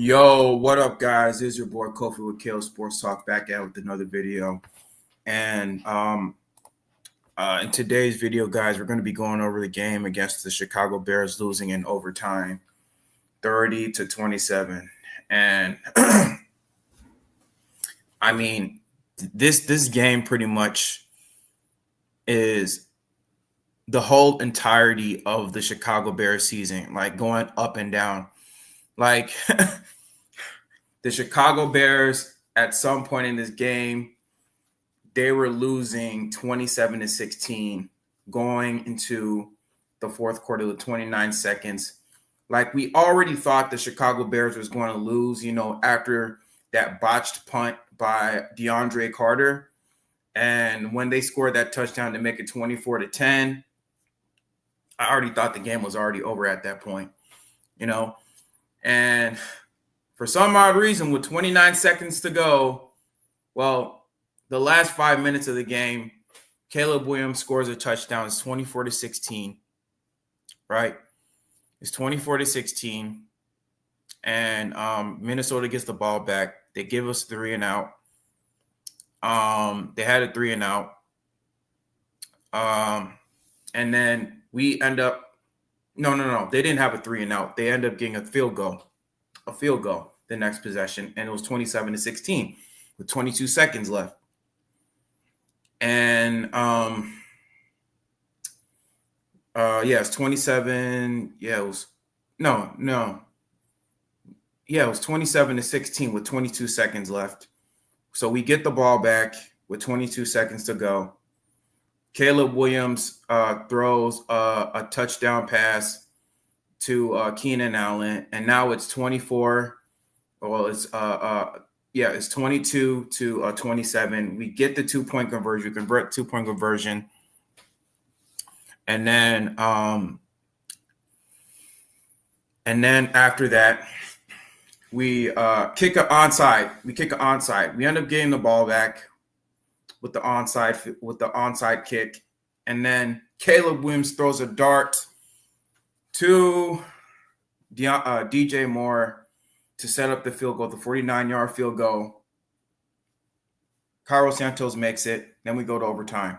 Yo, what up, guys? This is your boy Kofi with Kale Sports Talk back out with another video. And in today's video, guys, we're going to be going over the game against the Chicago Bears, losing in overtime, 30-27. And I mean, this game pretty much is the whole entirety of the Chicago Bears season, like going up and down. Like the Chicago Bears, at some point in this game, they were losing 27-16 going into the fourth quarter with 29 seconds. Like, we already thought the Chicago Bears was going to lose, after that botched punt by DeAndre Carter. And when they scored that touchdown to make it 24-10, I already thought the game was already over at that point, And for some odd reason, with 29 seconds to go, the last 5 minutes of the game, Caleb Williams scores a touchdown. It's 24-16, right? It's 24-16, and Minnesota gets the ball back. They give us 3 and out. They had a 3 and out, and then we end up. No. They didn't have a 3 and out. They ended up getting a field goal the next possession, and it was 27-16 with 22 seconds left. And it's 27. Yeah, it was no. Yeah, it was 27-16 with 22 seconds left. So we get the ball back with 22 seconds to go. Caleb Williams throws a touchdown pass to Keenan Allen, and now it's 24. Well, it's 22-27. We get the 2-point conversion. We convert 2-point conversion, and then after that, we kick an onside. We end up getting the ball back with the onside kick, and then Caleb Williams throws a dart to DJ Moore to set up the field goal, the 49-yard field goal. Carlos Santos makes it. Then we go to overtime.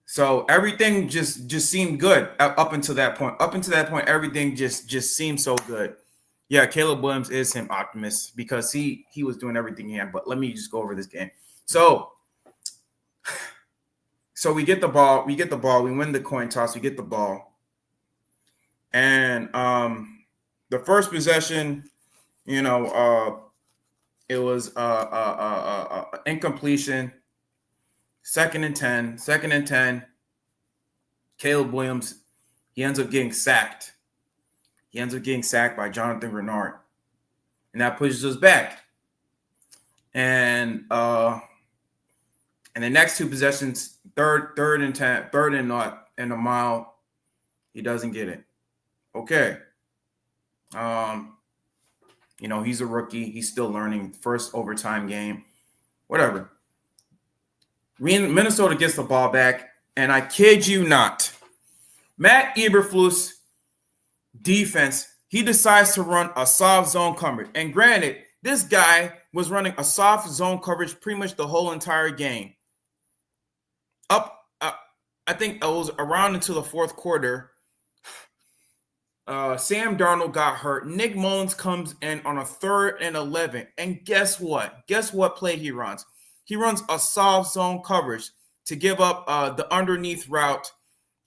So everything just seemed good up until that point. Up until that point, everything just seemed so good. Yeah, Caleb Williams is him optimist because he was doing everything he had. But let me just go over this game. So we get the ball. We win the coin toss. We get the ball. And the first possession, it was incompletion. Second and 10. Caleb Williams, he ends up getting sacked. He ends up getting sacked by Jonathan Renard. And that pushes us back. And the next two possessions, third and 10, third and not and a mile, he doesn't get it. Okay. He's a rookie. He's still learning. First overtime game. Whatever. Minnesota gets the ball back, and I kid you not, Matt Eberflus defense, he decides to run a soft zone coverage. And granted, this guy was running a soft zone coverage pretty much the whole entire game. I think it was around into the fourth quarter. Sam Darnold got hurt. Nick Mullins comes in on a 3rd and 11. And guess what? Guess what play he runs? He runs a soft zone coverage to give up the underneath route.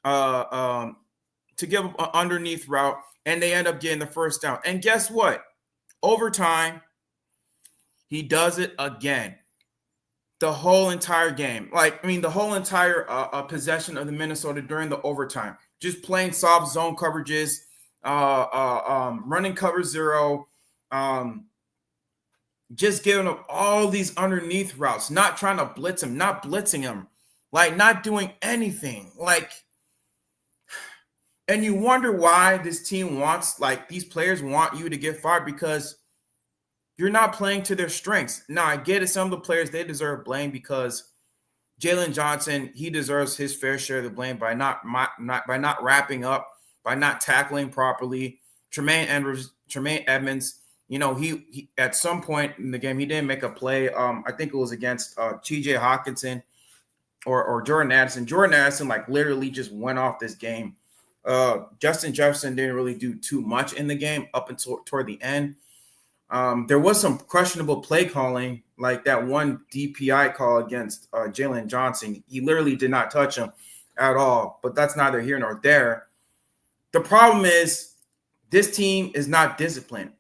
And they end up getting the first down. And guess what? Overtime, he does it again. The whole entire game. The whole entire possession of the Minnesota during the overtime. Just playing soft zone coverages, running cover 0, just giving up all these underneath routes, not trying to blitz him, not blitzing him, not doing anything. And you wonder why this team wants, these players want you to get fired because you're not playing to their strengths. Now, I get it. Some of the players, they deserve blame because Jalen Johnson, he deserves his fair share of the blame by not wrapping up, by not tackling properly. Tremaine Edmonds, He at some point in the game he didn't make a play. I think it was against T.J. Hawkinson or Jordan Addison. Jordan Addison like literally just went off this game. Justin Jefferson didn't really do too much in the game up until toward the end. There was some questionable play calling, like that one DPI call against Jalen Johnson. He literally did not touch him at all, but that's neither here nor there. The problem is this team is not disciplined.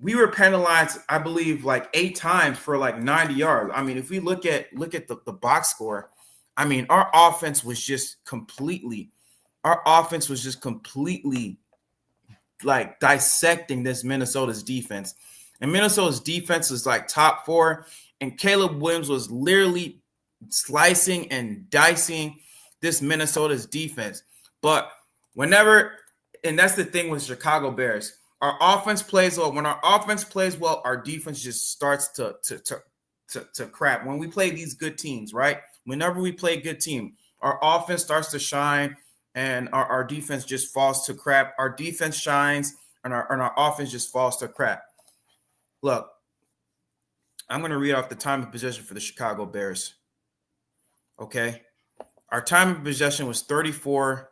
We were penalized, I believe, like 8 times for like 90 yards. I mean, if we look at the box score, I mean, our offense was just completely like dissecting this Minnesota's defense. And Minnesota's defense is like top 4. And Caleb Williams was literally slicing and dicing this Minnesota's defense. But and that's the thing with Chicago Bears. Our offense plays well. When our offense plays well, our defense just starts to crap. When we play these good teams, right? Whenever we play a good team, our offense starts to shine and our defense just falls to crap. Our defense shines and our offense just falls to crap. Look, I'm going to read off the time of possession for the Chicago Bears. Okay? Our time of possession was 34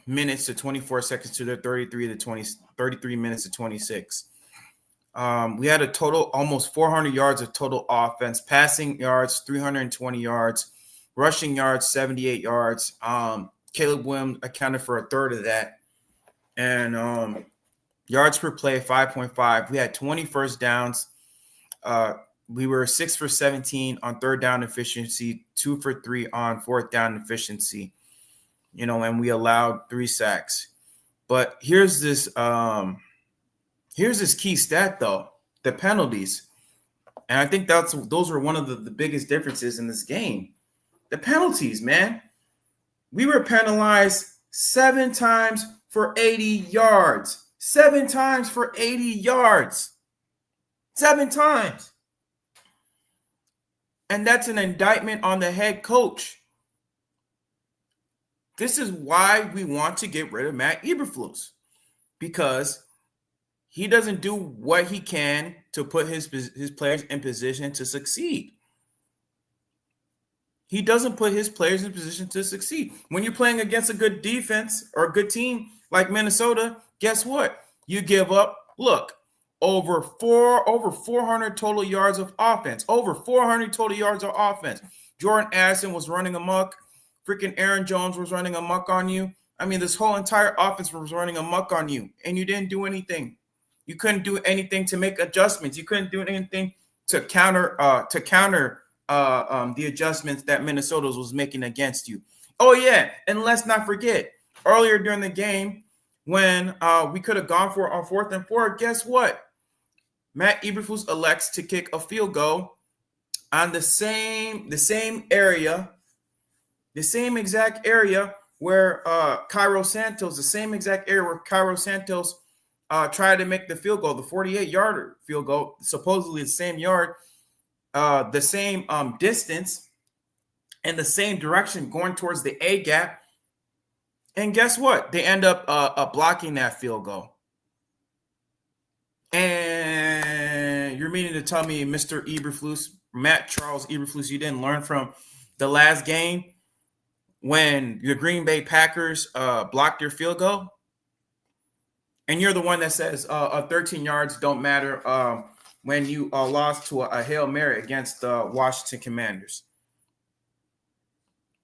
minutes to 24 seconds to their 33 minutes to 26. We had a total almost 400 yards of total offense, passing yards 320 yards, rushing yards 78 yards. Caleb Williams accounted for a third of that, and yards per play 5.5. We had 20 first downs. We were 6 for 17 on third down efficiency, 2 for 3 on fourth down efficiency. And we allowed 3 sacks. But here's this key stat though, the penalties. And I think those were one of the biggest differences in this game. The penalties, man. We were penalized 7 times for 80 yards. 7 times for 80 yards. 7 times. And that's an indictment on the head coach. This is why we want to get rid of Matt Eberflus, because he doesn't do what he can to put his players in position to succeed. He doesn't put his players in position to succeed. When you're playing against a good defense or a good team like Minnesota, guess what? You give up, over 400 total yards of offense. Over 400 total yards of offense. Jordan Addison was running amok. Freaking Aaron Jones was running amok on you. I mean, this whole entire offense was running amok on you, and you didn't do anything. You couldn't do anything to make adjustments. You couldn't do anything to counter the adjustments that Minnesota was making against you. Oh yeah, and let's not forget earlier during the game when we could have gone for on 4th and 4. Guess what? Matt Eberflus elects to kick a field goal on the same area. The same exact area where Cairo Santos tried to make the field goal, the 48-yarder field goal, supposedly the same yard, the same distance, and the same direction going towards the A gap. And guess what? They end up blocking that field goal. And you're meaning to tell me, Mr. Eberflus, Matt Charles Eberflus, you didn't learn from the last game when your Green Bay Packers blocked your field goal? And you're the one that says 13 yards don't matter when you lost to a Hail Mary against the Washington Commanders.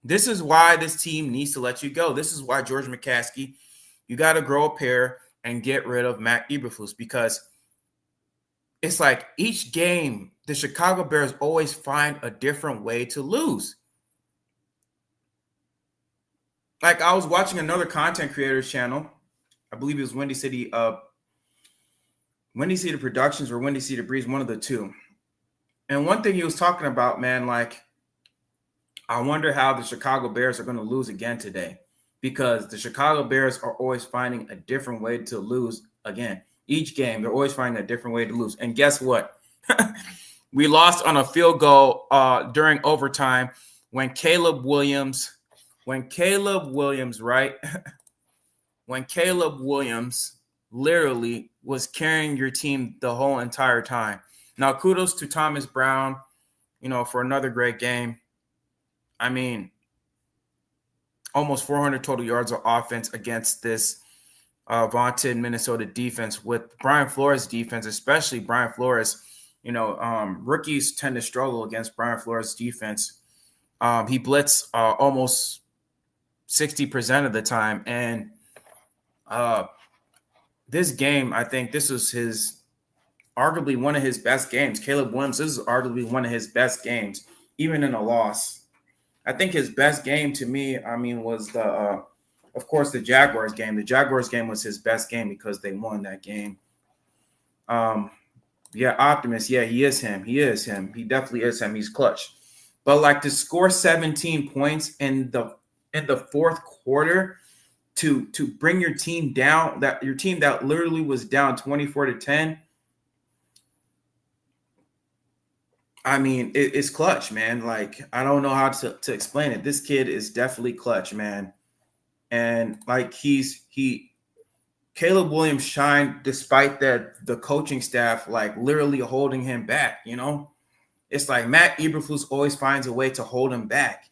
This is why this team needs to let you go. This is why, George McCaskey, you got to grow a pair and get rid of Matt Eberflus, because it's like each game, the Chicago Bears always find a different way to lose. Like, I was watching another content creator's channel. I believe it was Windy City Productions or Windy City Breeze, one of the two. And one thing he was talking about, man, like, I wonder how the Chicago Bears are going to lose again today, because the Chicago Bears are always finding a different way to lose again. Each game, they're always finding a different way to lose. And guess what? We lost on a field goal during overtime when Caleb Williams, right? When Caleb Williams literally was carrying your team the whole entire time. Now, kudos to Thomas Brown, for another great game. I mean, almost 400 total yards of offense against this vaunted Minnesota defense. With Brian Flores' defense, especially Brian Flores, rookies tend to struggle against Brian Flores' defense. He blitzed almost 60% of the time. And this game, I think this was arguably one of his best games. Caleb Williams, this is arguably one of his best games, even in a loss. I think his best game to me, was of course, the Jaguars game. The Jaguars game was his best game because they won that game. Optimist. Yeah, he is him. He is him. He definitely is him. He's clutch. But to score 17 points in the fourth quarter to bring your team down, that your team that literally was down 24-10. It's clutch, man. I don't know how to explain it. This kid is definitely clutch, man. And Caleb Williams shined despite the coaching staff literally holding him back. It's like Matt Eberflus always finds a way to hold him back.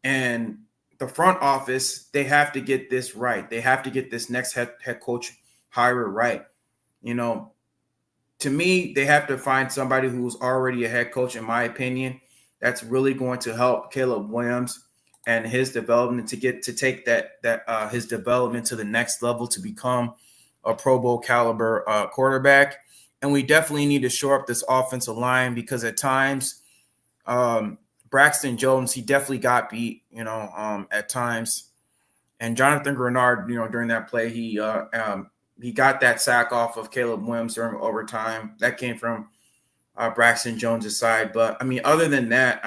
And the front office, they have to get this right. They have to get this next head coach hire right. To me, they have to find somebody who's already a head coach, in my opinion, that's really going to help Caleb Williams and his development to take his development to the next level to become a Pro Bowl caliber quarterback. And we definitely need to shore up this offensive line because at times, Braxton Jones, he definitely got beat, at times. And Jonathan Grenard, during that play, he got that sack off of Caleb Williams during overtime. That came from Braxton Jones' side. But, other than that,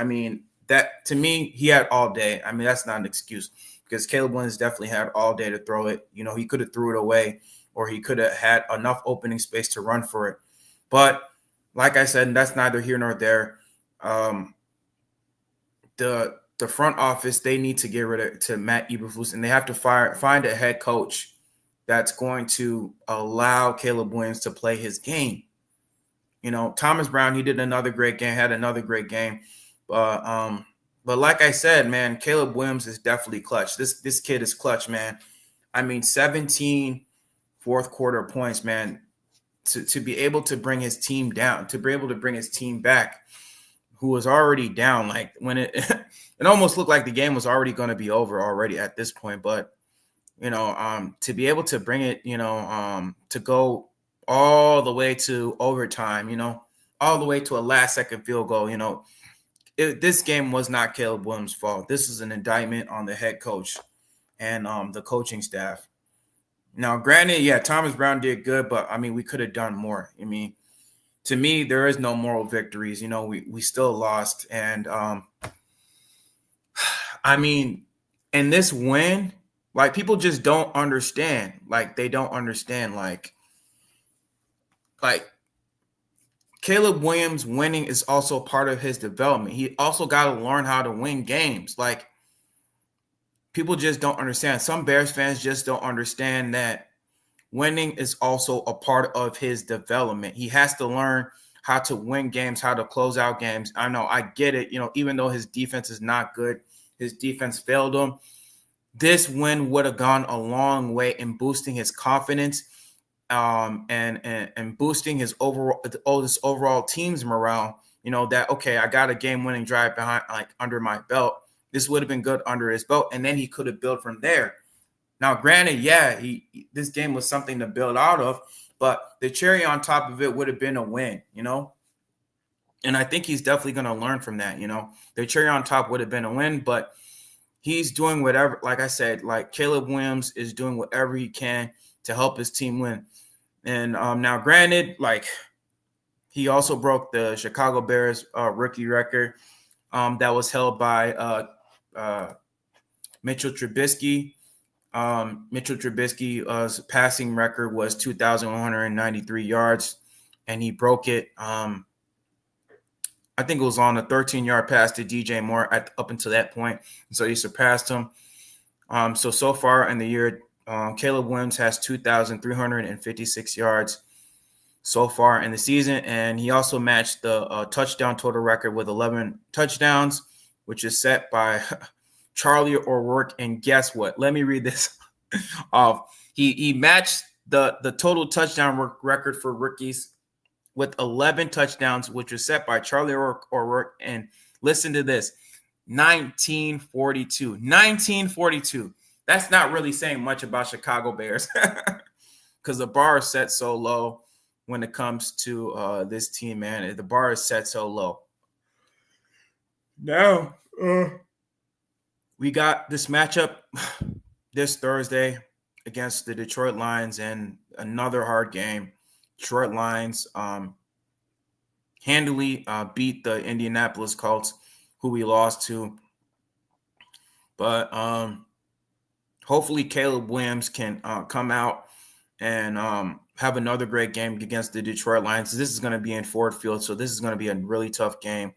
that to me, he had all day. That's not an excuse because Caleb Williams definitely had all day to throw it. He could have threw it away or he could have had enough opening space to run for it. But like I said, that's neither here nor there. The front office, they need to get rid of Matt Eberflus, and they have to find a head coach that's going to allow Caleb Williams to play his game. Thomas Brown, he did another great game, had another great game. But like I said, man, Caleb Williams is definitely clutch. This kid is clutch, man. 17 fourth quarter points, man, to be able to bring his team down, to be able to bring his team back, who was already down. When it almost looked like the game was already going to be over already at this point. But, to be able to bring it, to go all the way to overtime, all the way to a last second field goal, this game was not Caleb Williams' fault. This is an indictment on the head coach and the coaching staff. Now, granted, yeah, Thomas Brown did good, but we could have done more. To me, there is no moral victories. We still lost, and in this win, people just don't understand. They don't understand. Caleb Williams winning is also part of his development. He also got to learn how to win games. People just don't understand. Some Bears fans just don't understand that winning is also a part of his development. He has to learn how to win games, how to close out games. I know, I get it. Even though his defense is not good, his defense failed him. This win would have gone a long way in boosting his confidence, and boosting his overall team's morale. That okay, I got a game-winning drive behind, under my belt. This would have been good under his belt, and then he could have built from there. Now, granted, yeah, this game was something to build out of, but the cherry on top of it would have been a win, And I think he's definitely going to learn from that, The cherry on top would have been a win, but he's doing whatever, like I said, Caleb Williams is doing whatever he can to help his team win. And now, granted, he also broke the Chicago Bears rookie record that was held by Mitchell Trubisky. Mitchell Trubisky's passing record was 2,193 yards, and he broke it. I think it was on a 13-yard pass to DJ Moore up until that point. So he surpassed him. So far in the year, Caleb Williams has 2,356 yards so far in the season, and he also matched the touchdown total record with 11 touchdowns, which is set by Charlie O'Rourke. And guess what? Let me read this off. He matched the total touchdown record for rookies with 11 touchdowns, which was set by Charlie O'Rourke. And listen to this, 1942. 1942. That's not really saying much about Chicago Bears because the bar is set so low when it comes to this team, man. The bar is set so low. Now, we got this matchup this Thursday against the Detroit Lions, and another hard game. Detroit Lions handily beat the Indianapolis Colts, who we lost to. But hopefully Caleb Williams can come out and have another great game against the Detroit Lions. This is going to be in Ford Field, so this is going to be a really tough game.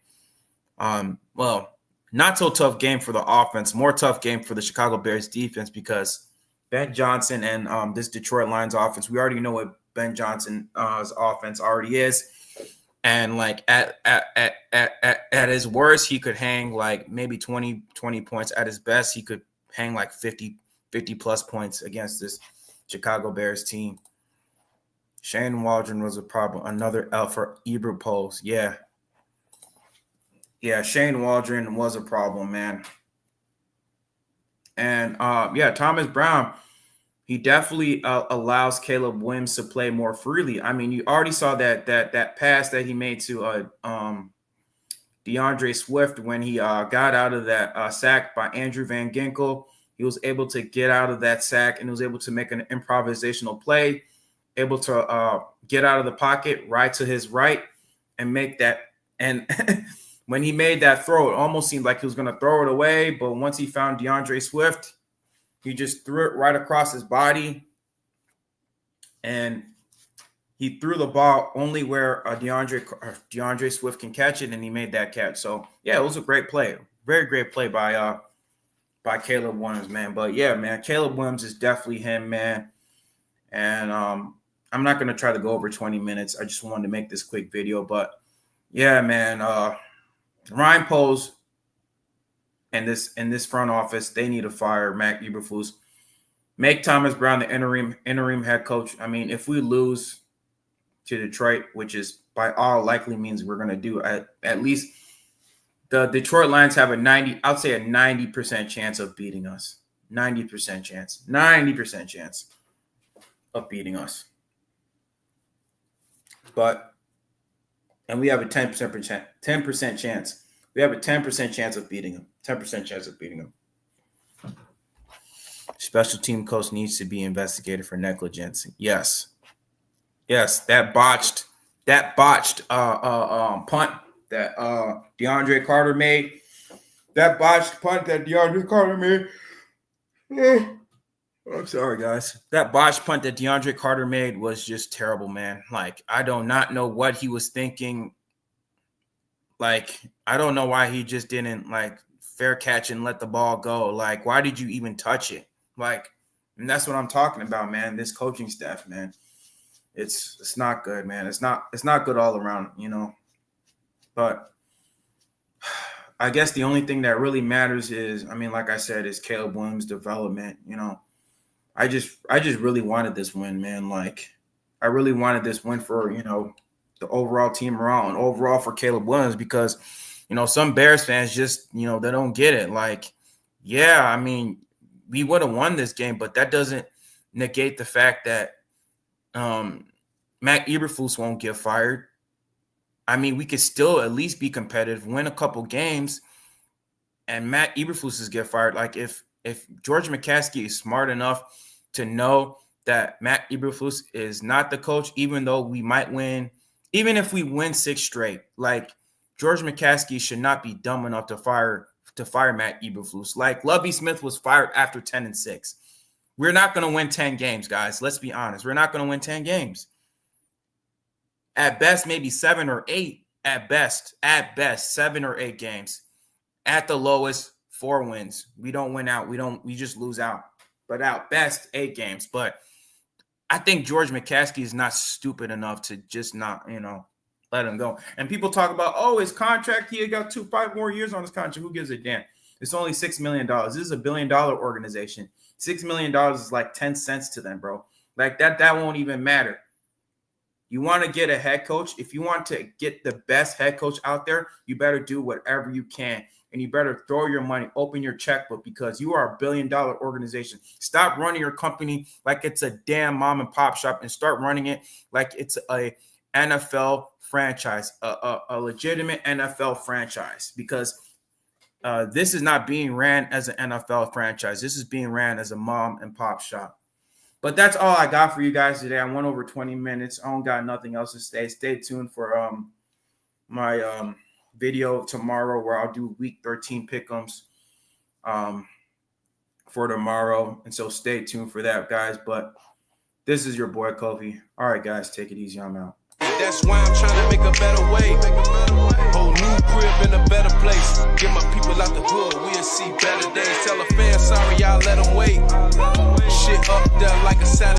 Well, not so tough game for the offense, more tough game for the Chicago Bears defense, because Ben Johnson and this Detroit Lions offense, we already know what Ben Johnson's offense already is. And like at his worst, he could hang like maybe 20 points. At his best, he could hang like 50 plus points against this Chicago Bears team. Shane Waldron was a problem. Another L for Ebert Poles. Yeah, Shane Waldron was a problem, man. And Thomas Brown, he definitely allows Caleb Williams to play more freely. I mean, you already saw that pass that he made to DeAndre Swift when he got out of that sack by Andrew Van Ginkel. He was able to get out of that sack and he was able to make an improvisational play, able to get out of the pocket right to his right and make that. And when he made that throw, it almost seemed like he was going to throw it away. But once he found DeAndre Swift, he just threw it right across his body. And he threw the ball only where DeAndre Swift can catch it, and he made that catch. So, yeah, it was a great play. Very great play by Caleb Williams, man. But, yeah, man, Caleb Williams is definitely him, man. And I'm not going to try to go over 20 minutes. I just wanted to make this quick video. But, yeah, man, Ryan Poles and this front office, they need to fire Matt Eberflus. Make Thomas Brown the interim head coach. I mean, if we lose to Detroit, which is by all likely means we're going to do, at least the Detroit Lions have a 90% chance of beating us. 90% chance of beating us. And we have a 10% chance. We have a 10% chance of beating them. 10% chance of beating them. Special team coach needs to be investigated for negligence. Yes, that botched punt that DeAndre Carter made. That botched punt that DeAndre Carter made. I'm sorry, guys. That botched punt that DeAndre Carter made was just terrible, man. Like, I do not know what he was thinking. Like, I don't know why he just didn't, like, fair catch and let the ball go. Like, why did you even touch it? Like, and that's what I'm talking about, man. This coaching staff, man. It's not good, man. It's not good all around, you know. But I guess the only thing that really matters is, I mean, like I said, is Caleb Williams' development, you know. I just really wanted this win, man. Like, I really wanted this win for, you know, the overall team morale and overall for Caleb Williams, because, you know, some Bears fans just, you know, they don't get it. Like, yeah, I mean, we would have won this game, but that doesn't negate the fact that Matt Eberflus won't get fired. I mean, we could still at least be competitive, win a couple games, and Matt Eberflus get fired. Like, if George McCaskey is smart enough to know that Matt Eberflus is not the coach, even though we might win, even if we win 6 straight, like, George McCaskey should not be dumb enough to fire Matt Eberflus. Like, Lovie Smith was fired after 10-6. We're not going to win 10 games, guys. Let's be honest. We're not going to win 10 games. At best, maybe 7 or 8. At best, 7 or 8 games. At the lowest, 4 wins. We don't win out. We just lose out. but at best 8 games. But I think George McCaskey is not stupid enough to just not, let him go. And people talk about, his contract, he got 5 more years on his contract. Who gives a damn? It's only $6 million. This is $1 billion organization. $6 million is like 10 cents to them, bro. Like that won't even matter. You want to get a head coach. If you want to get the best head coach out there, you better do whatever you can. And you better throw your money, open your checkbook, because you are a $1 billion organization. Stop running your company like it's a damn mom and pop shop and start running it like it's a NFL franchise, a legitimate NFL franchise, because this is not being ran as an NFL franchise. This is being ran as a mom and pop shop. But that's all I got for you guys today. I went over 20 minutes. I don't got nothing else to say. Stay tuned for my video tomorrow where I'll do week 13 pick'ems for tomorrow. And so stay tuned for that, guys. But this is your boy, Kofi. All right, guys, take it easy. I'm out. That's why I'm trying to make a better way. Whole new crib in a better place. Get my people out the hood, we'll see better days. Tell a fan sorry, y'all let them wait. Shit up there like a Saturday.